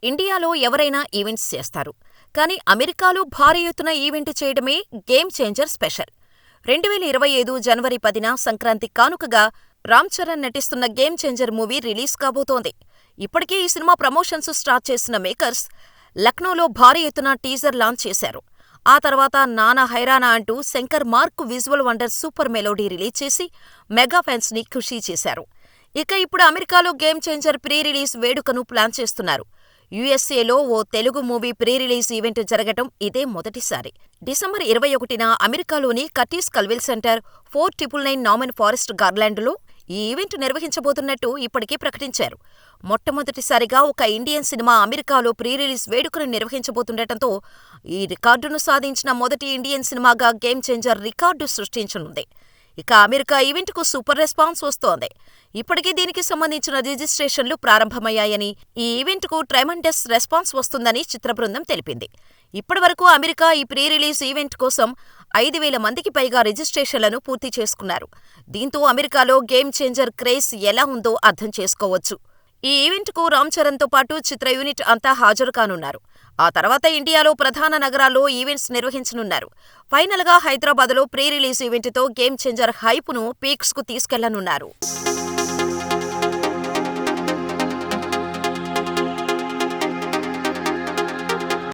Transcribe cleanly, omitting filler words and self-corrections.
ఇండియాలో ఎవరైనా ఈవెంట్స్ చేస్తారు. కానీ అమెరికాలో భారీ ఎత్తున ఈవెంట్ చేయడమే గేమ్ చేంజర్ స్పెషల్. 2025 జనవరి 10న సంక్రాంతి కానుకగా రామ్ చరణ్ నటిస్తున్న గేమ్ చేంజర్ మూవీ రిలీజ్ కాబోతోంది. ఇప్పటికే ఈ సినిమా ప్రమోషన్స్ స్టార్ట్ చేసిన మేకర్స్ లక్నోలో భారీ ఎత్తున టీజర్ లాంచ్ చేశారు. ఆ తర్వాత నానా హైరానా అంటూ Shankar mark visual wonder super melody release చేసి మెగా ఫ్యాన్స్ ని ఖుషీ చేశారు. ఇక ఇప్పుడు అమెరికాలో గేమ్ చేంజర్ ప్రీ రిలీజ్ వేడుకను ప్లాన్ చేస్తున్నారు. యుఎస్ఏలో ఓ Telugu movie pre release event జరగటం ఇదే మొదటిసారి. డిసెంబర్ 21న అమెరికాలోని Curtis Culwell center 4999 Norman forest గార్లాండ్లో ఈ ఈవెంట్ నిర్వహించబోతున్నట్టు ఇప్పటికే ప్రకటించారు. మొట్టమొదటిసారిగా ఒక ఇండియన్ సినిమా అమెరికాలో ప్రీ రిలీజ్ వేడుకను నిర్వహించబోతుండటంతో ఈ రికార్డును సాధించిన మొదటి ఇండియన్ సినిమాగా గేమ్ చేంజర్ రికార్డు సృష్టించనుంది. ఇక అమెరికా ఈవెంట్కు సూపర్ రెస్పాన్స్ వస్తోంది. ఇప్పటికే దీనికి సంబంధించిన రిజిస్ట్రేషన్లు ప్రారంభమయ్యాయని, ఈ ఈవెంట్కు ట్రెమండస్ రెస్పాన్స్ వస్తుందని చిత్ర బృందం తెలిపింది. ఇప్పటివరకు అమెరికా ఈ ప్రీ రిలీజ్ ఈవెంట్ కోసం 5,000 మందికి పైగా రిజిస్ట్రేషన్లను పూర్తి చేసుకున్నారు. దీంతో అమెరికాలో గేమ్ చేంజర్ క్రేజ్ ఎలా ఉందో అర్థం చేసుకోవచ్చు. ఈ ఈవెంట్కు రామ్ చరణ్తో పాటు చిత్ర యూనిట్ అంతా హాజరు కానున్నారు. ఆ తర్వాత ఇండియాలో ప్రధాన నగరాల్లో ఈవెంట్స్ నిర్వహించనున్నారు. ఫైనల్గా హైదరాబాద్లో ప్రీ రిలీజ్ ఈవెంట్తో గేమ్ చేంజర్ హైప్ను పీక్స్కు తీసుకెళ్లనున్నారు.